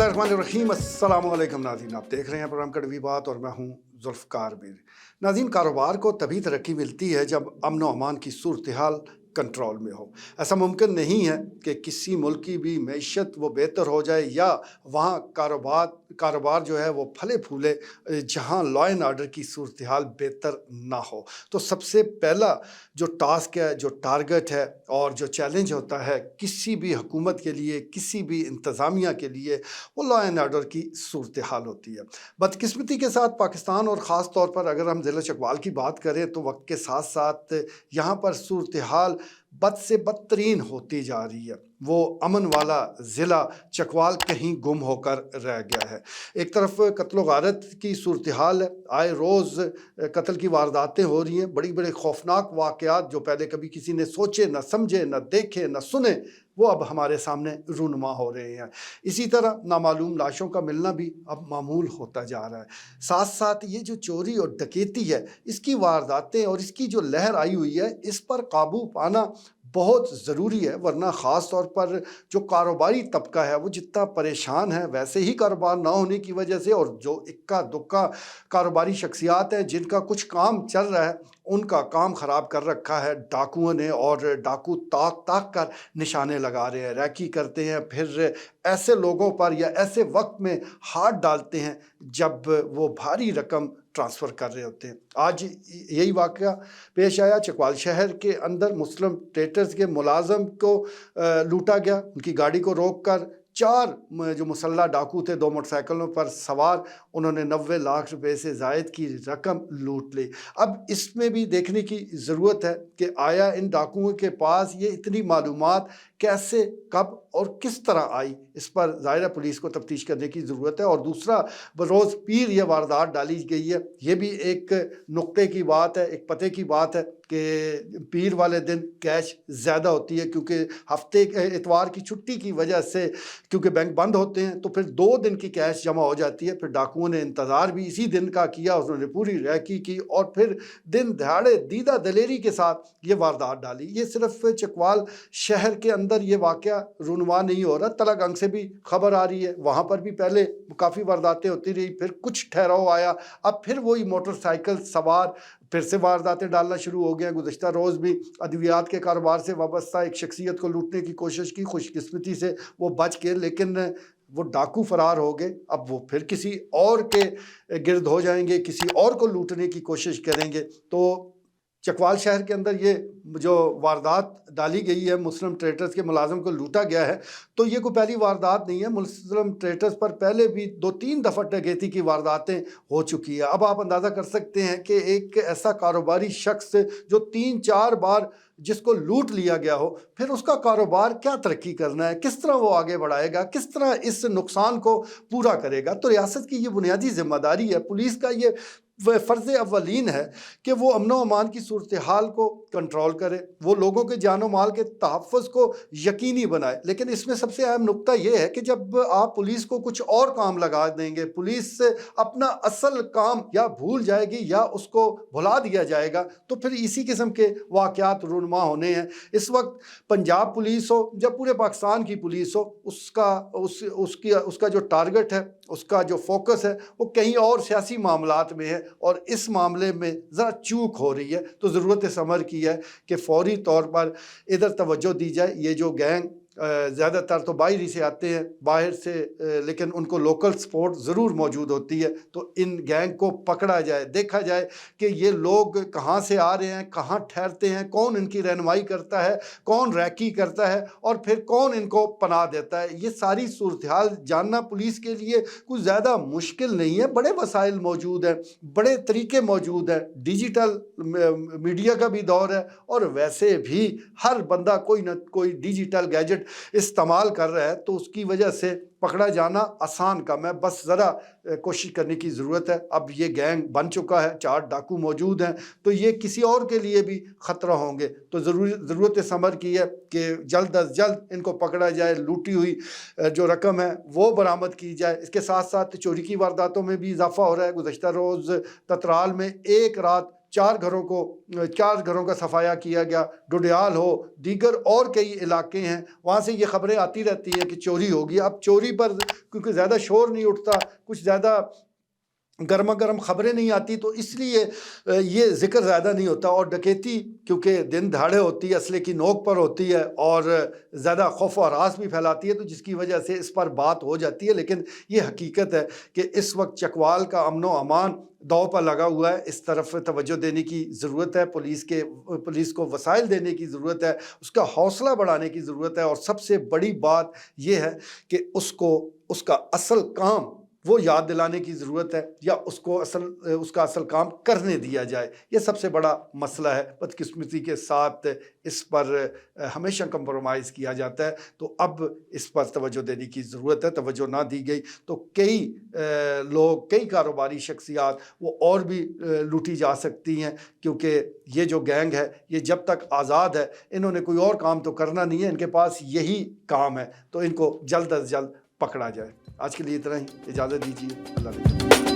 बिस्मिल्लाहिर्रहमानिर्रहीम। अस्सलाम वालेकुम नाज़रीन, आप देख रहे हैं प्रोग्राम कड़वी बात और मैं हूं जुल्फ़कार मीर। नाज़रीन, कारोबार को तभी तरक्की मिलती है जब अमन व अमान की सूरत हाल कंट्रोल में हो। ऐसा मुमकिन नहीं है कि किसी मुल्क की भी मईशत वो बेहतर हो जाए या वहाँ कारोबार जो है वो फले फूले जहाँ लॉ एंड आर्डर की सूरत हाल बेहतर ना हो। तो सबसे पहला जो टास्क है, जो टारगेट है और जो चैलेंज होता है किसी भी हुकूमत के लिए, किसी भी इंतज़ामिया के लिए, वो लॉ एंड आर्डर की सूरत हाल होती है। बदकिस्मती के साथ पाकिस्तान और ख़ास तौर पर अगर हम ज़िला चकवाल की बात करें तो वक्त के साथ साथ यहाँ पर सूरत हाल बद से बदतरीन होती जा रही है। वो अमन वाला ज़िला चकवाल कहीं गुम होकर रह गया है। एक तरफ कत्ल गारत की सूरत हाल है, आए रोज़ कत्ल की वारदातें हो रही हैं, बड़ी बड़े खौफनाक वाक़यात जो पहले कभी किसी ने सोचे, न समझे, न देखे, न सुने, वो अब हमारे सामने रूनुमा हो रहे हैं। इसी तरह नामालूम लाशों का मिलना भी अब मामूल होता जा रहा है। साथ साथ ये जो चोरी और डकैती है, इसकी वारदातें और इसकी जो लहर आई हुई है, इस पर काबू पाना बहुत ज़रूरी है, वरना ख़ास तौर पर जो कारोबारी तबका है वो जितना परेशान है, वैसे ही कारोबार ना होने की वजह से, और जो इक्का दुक्का कारोबारी शख्सियात हैं जिनका कुछ काम चल रहा है, उनका काम ख़राब कर रखा है डाकुओं ने। और डाकू ताक ताक कर निशाने लगा रहे हैं, रैकी करते हैं, फिर ऐसे लोगों पर या ऐसे वक्त में हाथ डालते हैं जब वो भारी रकम ट्रांसफ़र कर रहे होते हैं। आज यही वाक़या पेश आया, चकवाल शहर के अंदर मुस्लिम ट्रेडर्स के मुलाजम को लूटा गया। उनकी गाड़ी को रोक कर चार जो मुसल्ला डाकू थे, दो मोटरसाइकिलों पर सवार, उन्होंने 90 लाख रुपए से ज़ायद की रकम लूट ली। अब इसमें भी देखने की ज़रूरत है कि आया इन डाकुओं के पास ये इतनी मालूमात कैसे, कब और किस तरह आई, इस पर ज़ाहिर है पुलिस को तफ्तीश करने की ज़रूरत है। और दूसरा, बरोज़ पीर ये वारदात डाली गई है, ये भी एक नुक्ते की बात है, एक पते की बात है कि पीर वाले दिन कैश ज़्यादा होती है, क्योंकि हफ्ते इतवार की छुट्टी की वजह से क्योंकि बैंक बंद होते हैं तो फिर 2 दिन की कैश जमा हो जाती है। फिर डाकुओं ने इंतज़ार भी इसी दिन का किया, उन्होंने पूरी रैकी की और फिर दिन दहाड़े दीदा दलेरी के साथ ये वारदात डाली। ये सिर्फ चकवाल शहर के अंदर ये वाक़या रूनुमा नहीं हो रहा, तलागंग से भी खबर आ रही है, वहाँ पर भी पहले काफ़ी वारदातें होती रही, फिर कुछ ठहराव आया, अब फिर वही मोटरसाइकिल सवार फिर से वारदातें डालना शुरू हो गए हैं। गुज़श्ता रोज़ भी अद्वियात के कारोबार से वाबस्ता एक शख्सियत को लूटने की कोशिश की, खुशकिस्मती से वो बच गए, लेकिन वो डाकू फरार हो गए। अब वो फिर किसी और के गिर्द हो जाएंगे, किसी और को लूटने की कोशिश करेंगे। तो चकवाल शहर के अंदर ये जो वारदात डाली गई है, मुस्लिम ट्रेडर्स के मुलाजिम को लूटा गया है, तो ये कोई पहली वारदात नहीं है। मुस्लिम ट्रेडर्स पर पहले भी 2-3 दफ़ा डकैती की वारदातें हो चुकी है। अब आप अंदाज़ा कर सकते हैं कि एक ऐसा कारोबारी शख्स जो 3-4 बार जिसको लूट लिया गया हो, फिर उसका कारोबार क्या तरक्की करना है, किस तरह वो आगे बढ़ाएगा, किस तरह इस नुकसान को पूरा करेगा। तो रियासत की ये बुनियादी जिम्मेदारी है, पुलिस का ये फ़र्ज़ अव्वलीन है कि वो अमन व अमान की सूरत हाल को कंट्रोल करे, वो लोगों के जान व माल के तहफ़्फ़ुज़ को यकीनी बनाए। लेकिन इसमें सबसे अहम नुक्ता ये है कि जब आप पुलिस को कुछ और काम लगा देंगे, पुलिस अपना असल काम या भूल जाएगी या उसको भुला दिया जाएगा, तो फिर इसी किस्म के वाक़यात रूनुमा होने हैं। इस वक्त पंजाब पुलिस हो या पूरे पाकिस्तान की पुलिस हो, उसका जो टारगेट है, उसका जो फोकस है, वो कहीं और सियासी मामलात में है और इस मामले में ज़रा चूक हो रही है। तो ज़रूरत समर की है कि फ़ौरी तौर पर इधर तवज्जो दी जाए। ये जो गैंग ज़्यादातर तो बाहरी से आते हैं, बाहर से, लेकिन उनको लोकल सपोर्ट ज़रूर मौजूद होती है। तो इन गैंग को पकड़ा जाए, देखा जाए कि ये लोग कहाँ से आ रहे हैं, कहाँ ठहरते हैं, कौन इनकी रहनुमाई करता है, कौन रैकी करता है और फिर कौन इनको पनाह देता है। ये सारी सूरत हाल जानना पुलिस के लिए कुछ ज़्यादा मुश्किल नहीं है। बड़े वसाइल मौजूद हैं, बड़े तरीके मौजूद हैं, डिजिटल मीडिया का भी दौर है और वैसे भी हर बंदा कोई ना कोई डिजिटल गैजेट इस्तेमाल कर रहा है, तो उसकी वजह से पकड़ा जाना आसान काम है। बस ज़रा कोशिश करने की ज़रूरत है। अब ये गैंग बन चुका है, 4 डाकू मौजूद हैं, तो ये किसी और के लिए भी ख़तरा होंगे। तो ज़रूरत समर की है कि जल्द अज जल्द इनको पकड़ा जाए, लूटी हुई जो रकम है वो बरामद की जाए। इसके साथ साथ चोरी की वारदातों में भी इजाफा हो रहा है। गुज़श्ता रोज़ ततराल में एक रात 4 گھروں کا صفایا کیا گیا. ڈوڈیال ہو, دیگر اور کئی علاقے ہیں, وہاں سے یہ خبریں آتی رہتی ہیں کہ چوری ہوگی. اب چوری پر کیونکہ زیادہ شور نہیں اٹھتا, کچھ زیادہ گرما گرم خبریں نہیں آتی, تو اس لیے یہ ذکر زیادہ نہیں ہوتا. اور ڈکیتی کیونکہ دن دہاڑے ہوتی ہے, اسلحے کی نوک پر ہوتی ہے, اور زیادہ خوف و ہراس بھی پھیلاتی ہے, تو جس کی وجہ سے اس پر بات ہو جاتی ہے. لیکن یہ حقیقت ہے کہ اس وقت چکوال کا امن و امان داؤ پر لگا ہوا ہے. اس طرف توجہ دینے کی ضرورت ہے, پولیس کو وسائل دینے کی ضرورت ہے, اس کا حوصلہ بڑھانے کی ضرورت ہے. اور سب سے بڑی بات یہ ہے کہ اس کا اصل کام وہ یاد دلانے کی ضرورت ہے, یا اس کا اصل کام کرنے دیا جائے. یہ سب سے بڑا مسئلہ ہے. بدقسمتی کے ساتھ اس پر ہمیشہ کمپرومائز کیا جاتا ہے, تو اب اس پر توجہ دینے کی ضرورت ہے. توجہ نہ دی گئی تو کئی کاروباری شخصیات وہ اور بھی لوٹی جا سکتی ہیں, کیونکہ یہ جو گینگ ہے یہ جب تک آزاد ہے, انہوں نے کوئی اور کام تو کرنا نہیں ہے, ان کے پاس یہی کام ہے, تو ان کو جلد از جلد پکڑا جائے. آج کے لیے اتنا ہی, اجازت دیجیے. اللہ حافظ.